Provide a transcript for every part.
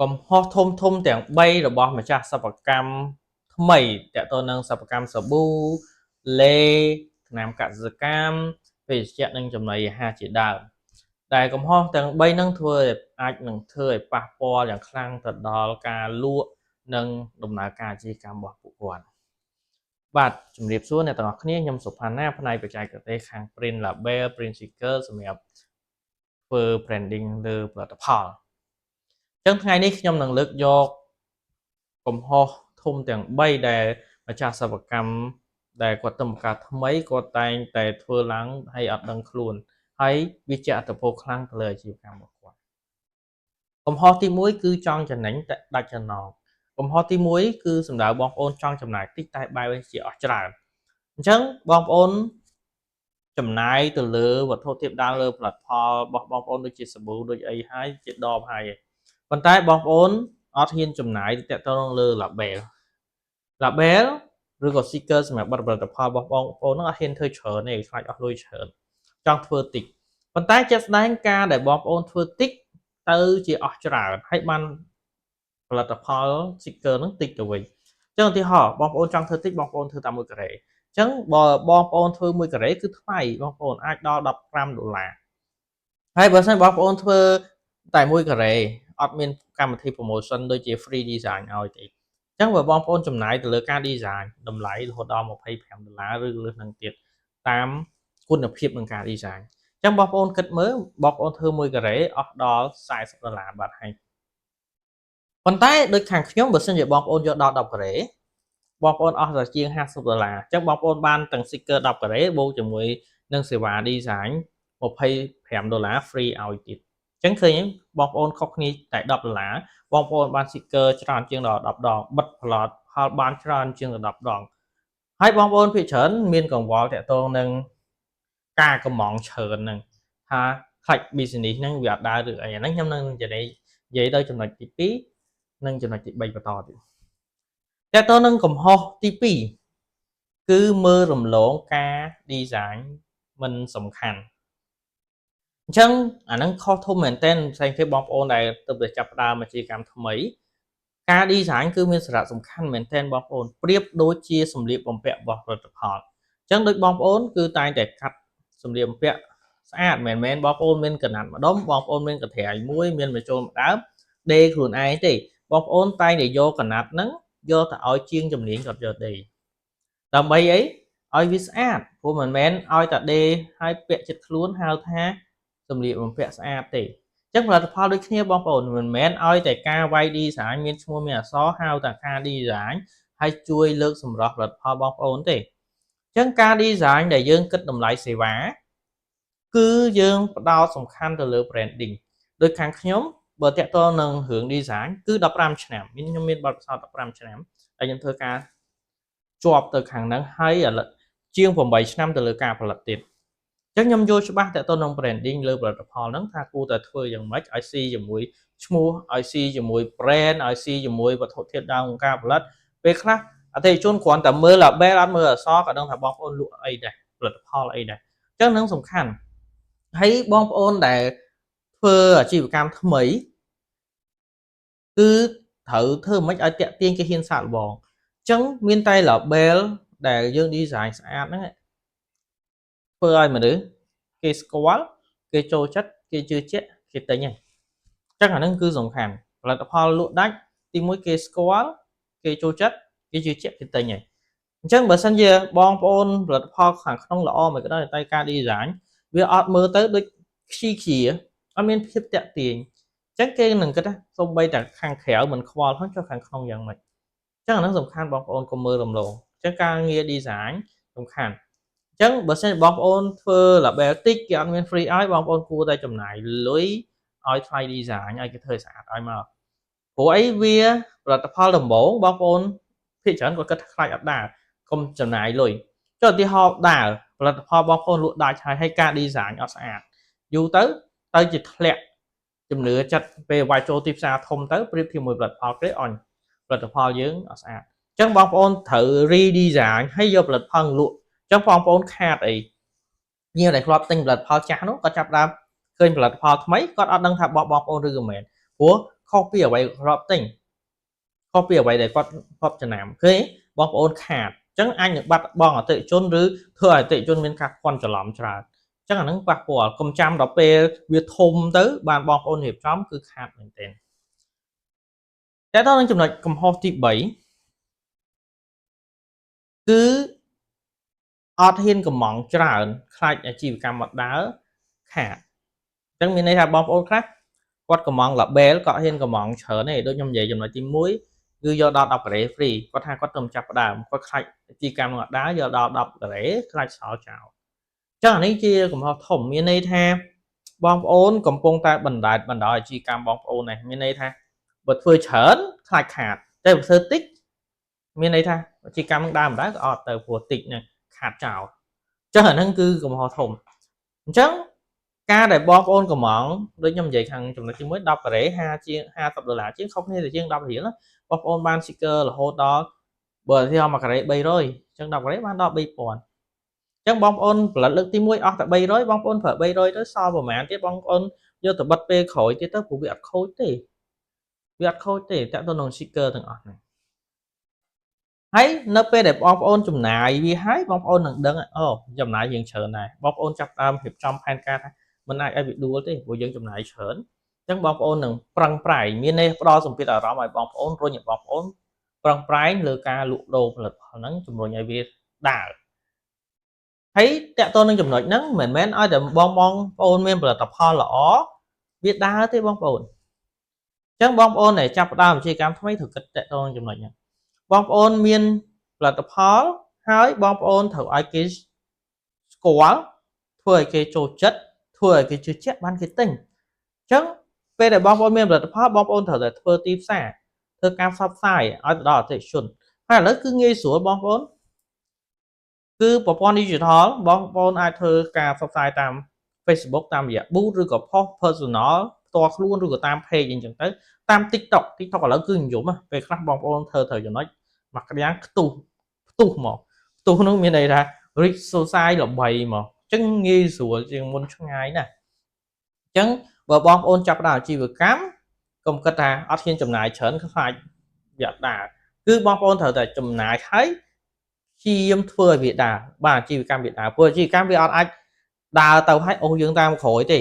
កំហុសធំទាំង3របស់ម្ចាស់សិប្បកម្មថ្មីទាក់ទងនឹងសិប្បកម្មសាប៊ូលេថ្នាំកសិកម្មភេសជ្ជៈនិងចំណីអាហារជាដើមដែលកំហុសទាំង3ហ្នឹងធ្វើឲ្យអាចនឹងធ្វើឲ្យប៉ះពាល់យ៉ាងខ្លាំងទៅដល់ការលក់និងដំណើរការអាជីវកម្មរបស់ពួកគាត់បាទជំរាបសួរអ្នកទាំងអស់គ្នាខ្ញុំសុផាណាផ្នែកបច្ចេកទេសខាង Print Label Print Sticker សម្រាប់ធ្វើ branding លើផលិតផលអញ្ចឹងថ្ងៃនេះខ្ញុំនឹងលើកយកកំហុសធំទាំង3ដែលម្ចាស់សិប្បកម្មដែលគាត់ទៅបង្កើតថ្មីគាត់តែងតែធ្វើឡើងហើយអត់ដឹងខ្លួនហើយវាជាអត្តពលខ្លាំងទៅលើអាជីវកម្មរបស់គាត់កំហុសទី1គឺចង់ចំណេញតែដាច់ចំណងកំហុសទី1គឺសំដៅបងប្អូនចង់ចំណាយតិចតែបែរជាអស់ច្រើនអញ្ចឹងបងប្អូនចំណាយទៅលើវត្ថុធាតុដើមលើផលិតផលរបស់បងប្អូនដូចជាសាប៊ូដូចអីហើយជាដបហើយប៉ុន្តែបងប្អូនអត់ហ៊ានចំណាយទៅតាក់ទងលើ label ឬក៏ sticker សម្រាប់បិទផលិតផលរបស់បងប្អូនហ្នឹងអត់ហ៊ានធ្វើច្រើនទេខ្លាចអស់លុយច្រើនចង់ធ្វើតិចប៉ុន្តែជាក់ស្ដែងការដែលបងប្អូនធ្វើតិចទៅជាអស់ច្រើនហើយបានផលិតផល sticker ហ្នឹងតិចទៅវិញអញ្ចឹងឧទាហរណ៍បងប្អូនចង់ធ្វើតិចបងប្អូនធ្វើតាម1ការ៉េអញ្ចឹងបើបងប្អូនធ្វើ1ការ៉េគឺថ្លៃបងប្អូនអាចដល់$15ហើយបើសិនបងប្អូនធ្វើតែ1ការ៉េអត់មានកម្មវិធី promotion ដូចជា free design ឲ្យទេអញ្ចឹងបើបងប្អូនចំណាយទៅលើការ design តម្លៃរហូតដល់$25ឬលើសនឹងទៀតតាមគុណភាពនឹងការ design អញ្ចឹងបងប្អូនគិតមើលបងប្អូនធ្វើ1ការ៉េអស់ដល់$40បាទហើយប៉ុន្តែដូចខាងខ្ញុំបើសិនជាបងប្អូនយកដល់10ការ៉េបងប្អូនអស់តែជាង$50អញ្ចឹងបងប្អូនបានទាំង sticker 10ការ៉េបូកជាមួយនឹងសេវា design $25 free ឲ្យទៀតអញ្ចឹងឃើញបងប្អូនខុសគ្នាតែ$10បងប្អូនបាន sticker ច្រើនជាងដល់10ដងបិទផលិតផលបានច្រើនជាង10ដងហើយបងប្អូនភាគច្រើនមានកង្វល់តាក់ទងនឹងការកម្មង់ច្រើនហ្នឹងថាខ្លាច់ business ហ្នឹងវាអត់ដើរឬអីអាហ្នឹងខ្ញុំនឹងនិយាយដល់ចំណុចទី2និងចំណុចទី3បន្តទៀតតាក់ទងនឹងកំហុសទី2គឺមើលរំលងការ design មិនសំខាន់អញ្ចឹងអាហ្នឹងខុសធំមែនទែនផ្សេងគេបងប្អូនដែលទើបតែចាប់ផ្ដើមអាជីវកម្មថ្មីការ design គឺមានសារៈសំខាន់មែនទែនបងប្អូនប្រៀបដូចជាសម្លៀកបំពាក់របស់ផលិតផលអញ្ចឹងដូចបងប្អូនគឺតែងតែកាត់សម្លៀកបំពាក់ស្អាតមិនមែនបងប្អូនមានកណាត់ម្ដុំបងប្អូនមានកន្ត្រៃមួយមានបញ្ចូលម្ដើមដេរខ្លួនឯងទេបងប្អូនតែងតែយកកណាត់ហ្នឹងយកទៅឲ្យជាងជំនាញគាត់យកដេរដើម្បីអីឲ្យវាស្អាតព្រោះមិនមែនឲ្យតែដេរឲ្យពាក់ចិត្តខ្លួនហៅថាសម្លៀកបំពាក់ស្អាតទេអញ្ចឹងផលិតផលដូចគ្នាបងប្អូនមិនមែនឲ្យតែការវាយ design មានឈ្មោះមានអក្សរហៅតែការ design ហើយជួយលើកសម្រស់ផលិតផលបងប្អូនទេអញ្ចឹងការ design ដែលយើងគិតតម្លៃសេវាគឺយើងផ្ដោតសំខាន់ទៅលើ branding ដូចខាងខ្ញុំបើតាក់ទងនឹងរឿង design គឺ15ឆ្នាំខ្ញុំមានបទពិសោធន៍15ឆ្នាំហើយខ្ញុំធ្វើការជាប់ទៅខាងហ្នឹងហើយឥឡូវជាង8ឆ្នាំទៅលើការផលិតទៀតអញ្ចឹងខ្ញុំយល់ច្បាស់តទៅនឹង branding លើផលិតផលហ្នឹងថាគួរតែធ្វើយ៉ាងម៉េចឲ្យស៊ីជាមួយឈ្មោះឲ្យស៊ីជាមួយ brand ឲ្យស៊ីជាមួយវត្ថុធាតុដើមក្នុងការផលិតពេលខ្លះអតិថិជនគ្រាន់តែមើល label អត់មើលអក្សរក៏ដឹងថាបងប្អូនលក់អីដែរផលិតផលអីដែរអញ្ចឹងនឹងសំខាន់ហើយបងប្អូនដែលធ្វើអាជីវកម្មថ្មីគឺត្រូវធ្វើមិនឲ្យតាក់ទាញគេហ៊ានសាកល្បងអញ្ចឹងមានតែ label ដែលយើង design ស្អាតហ្នឹងធ្វើឲ្យមនុស្សគេស្គាល់គេចូលចិត្តគេជឿជាក់គេទិញហ្នឹងអញ្ចឹងអាហ្នឹងគឺសំខាន់ផលិតផលលក់ដាច់ទីមួយគេស្គាល់គេចូលចិត្តគេជឿជាក់គេទិញហើយអញ្ចឹងបើសិនជាបងប្អូនផលិតផលខាងក្នុងល្អមិនក៏ដោយតែការ design វាអត់មើលទៅដូចខ្ជិលខ្ជាអត់មានភាពតាក់ទាញអញ្ចឹងគេនឹងគិតថាសូម្បីតែខាងក្រៅមិនខ្វល់ផងចុះខាងក្នុងយ៉ាងម៉េចអញ្ចឹងអាហ្នឹងសំខាន់បងប្អូនកុំមើលរំលងអញ្ចឹងការងារ design សំខាន់អញ្ចឹងបើសិនជាបងប្អូនធ្វើ label តិចគេអត់មាន free ឲ្យបងប្អូនគួរតែចំណាយលុយឲ្យថ្លៃ design ឲ្យគេធ្វើស្អាតឲ្យមកព្រោះអីវាផលិតផលដំបូងបងប្អូនភាគច្រើនគាត់គិតថាខ្លាចអត់ដើរកុំចំណាយលុយចុះឧទាហរណ៍ដើរផលិតផលបងប្អូនលក់ដាច់ហើយការ design អត់ស្អាតយូរទៅជាធ្លាក់ជំនឿចិត្តពេលវាយចូលទីផ្សារធំទៅប្រៀបជាមួយផលិតផលគេអញផលិតផលយើងអត់ស្អាតអញ្ចឹងបងប្អូនត្រូវ redesign ហើយយកផលិតផលលក់អញ្ចឹងបងប្អូនខាតអីញៀវដែលធ្លាប់ទិញផលិតផលចាស់នោះគាត់ចាប់ដើមឃើញផលិតផលថ្មីគាត់អត់ដឹងថាបោះបងប្អូនឬក៏មិនព្រោះ ខុសពីអ្វីរាប់ទិញខុសពីអ្វីដែលគាត់ចំណាំឃើញបងប្អូនខាតអញ្ចឹងអាចនឹងបាត់បង់អតិថិជនឬធ្វើឲ្យអតិថិជនមានការភ័ន្តច្រឡំច្រើនអញ្ចឹងអានឹងប៉ះពាល់កុំចាំដល់ពេលវាធំទៅបានបងប្អូនរៀបចំគឺខាតមែនទែនតែតើនឹងចំណុចកំហុសទី3គឺអត់ហ៊ានកំងច្រើនខ្លាចអាជីវកម្មមកដើរខាតអញ្ចឹងមានន័យថាបងប្អូនខ្លះគាត់កំង label គាត់ហ៊ានកំងច្រើនទេដូចខ្ញុំនិយាយចំណុចទី1គឺយកដល់10ការ៉េ free គាត់ថាគាត់ទៅចាប់ផ្ដើមគាត់ខ្លាចអាជីវកម្មមកដើរយកដល់10ការ៉េខ្លាចសល់ចោលអញ្ចឹងអានេះជាកំហុសធំមានន័យថាបងប្អូនកំពុងតែបណ្ដោយអាជីវកម្មបងប្អូនnàyមានន័យថាបើធ្វើច្រើនខ្លាចខាតតែបើធ្វើតិចមានន័យថាអាជីវកម្មដើរមិនដែរក៏អត់ទៅព្រោះតិចនឹងខាតចោលអញ្ចឹងអាហ្នឹងគឺកំហុសធំអញ្ចឹងការដែលបងប្អូនកំងដូចខ្ញុំនិយាយខាងចំណុចទី1 10ការ៉េ50ជាង$50ជាងខុសគ្នាទៅជាង10រៀលបងប្អូនបាន sticker រហូតដល់បើទី1ការ៉េ300អញ្ចឹង10ការ៉េបានដល់3000អញ្ចឹងបងប្អូនផលិតលើកទី1អស់តែ300បងប្អូនប្រើ300ទៅសល់ប្រហែលទៀតបងប្អូនយកទៅបិទពេលក្រោយទៀតទៅព្រោះវាអត់ខូចទេវាអត់ខូចទេតាក់ទងនឹង sticker ទាំងអស់ហ្នឹងហើយនៅពេលដែលបងប្អូនចំណាយវាហើយបងប្អូននឹងដឹងអូចំណាយយើងច្រើនដែរបងប្អូនចាប់ដើមរៀបចំផែនការថាមិនអាចឲ្យវាដួលទេព្រោះយើងចំណាយច្រើនអញ្ចឹងបងប្អូននឹងប្រឹងប្រែងមានន័យផ្ដល់សម្ពាធអារម្មណ៍ឲ្យបងប្អូនរុញឲ្យបងប្អូនប្រឹងប្រែងលើការលក់ដូរផលិតផលហ្នឹងជំរុញឲ្យវាដើរហើយតាក់ទងនឹងចំណុចហ្នឹងមិនមែនឲ្យតែបងប្អូនមានផលិតផលល្អវាដើរទេបងប្អូនអញ្ចឹងបងប្អូនដែលចាប់ផ្ដើមអាជីវកម្មថ្មីត្រូវគិតតាក់ទងនឹងចំណុចហ្នឹងបងប្អូនមានផលិតផលហើយបងប្អូនត្រូវឲ្យគេស្គាល់ធ្វើឲ្យគេចូលចិត្តធ្វើឲ្យគេជឿជាក់បានគេទិញអញ្ចឹងពេលដែលបងប្អូនមានផលិតផលបងប្អូនត្រូវតែធ្វើទីផ្សារធ្វើការផ្សព្វផ្សាយឲ្យទៅដល់អតិថិជនហើយឥឡូវគឺងាយស្រួលបងប្អូនគឺប្រព័ន្ធ digital បងប្អូនអាចធ្វើការផ្សព្វផ្សាយតាម Facebook តាមរយៈ booth ឬក៏ post personal ផ្ទាល់ខ្លួនឬក៏តាម page អីចឹងទៅតាម TikTok ឥឡូវគឺនិយមពេលខ្លះបងប្អូនធ្វើត្រូវចំណុចមកក្តាំងផ្ទុះមកផ្ទុះនោះមានន័យថា reach society ល្បីមកអញ្ចឹងងាយស្រួលជាងមុនឆ្ងាយណាស់អញ្ចឹងបើបងប្អូនចាប់ផ្ដើមអាជីវកម្មកុំគិតថាអត់ហ៊ានចំណាយច្រើនខ្លាចវាអត់ដើរគឺបងប្អូនត្រូវតែចំណាយហើយព្យាយាមធ្វើឲ្យវាដើរបាទអាជីវកម្មវាដើរព្រោះអាជីវកម្មវាអត់អាចដើរទៅឲ្យអូសយើងតាមក្រោយទេ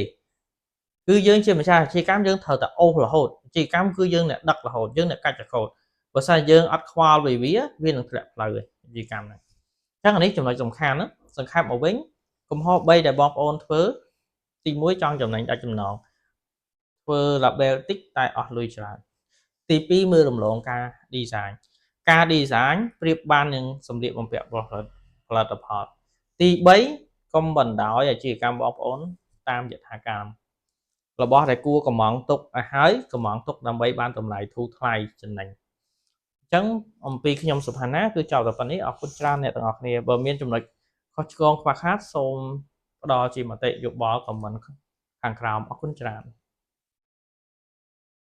គឺយើងជាម្ចាស់អាជីវកម្មយើងត្រូវតែអូសរហូតអាជីវកម្មគឺយើងអ្នកដឹករហូតយើងអ្នកកាច់រហូតបើសិនយើងអត់ខ្វល់ពីវានឹងធ្លាក់ផ្លូវអាជីវកម្មហ្នឹងអញ្ចឹងអានេះចំណុចសំខាន់ណាសង្ខេបមកវិញកំហុស3ដែលបងប្អូនធ្វើទី1ចង់ចំណេញដាច់ចំណងធ្វើ label តិចតែអស់លុយច្រើនទី2មើលរំលងការ design ការ design ប្រៀបបាននឹងសម្លៀកបំពាក់ផលិតផលទី3កុំបណ្ដោយអាជីវកម្មបងប្អូនតាមយថាកម្មរបស់ដែលគួរកំងទុកឲ្យហើយកំងទុកដើម្បីបានតម្លៃធូរថ្លៃចំណេញអញ្ចឹងអំពីខ្ញុំសុផាណាគឺចប់តែប៉ុណ្្នេះអរគុណច្រើនអ្នកទាំងអស់គ្នាបើមានចំណុចខុសឆ្គងខ្វះខាតសូមផ្ដល់ជាមតិយោបល់ខមមិនខាងក្រោមអរគុណច្រើន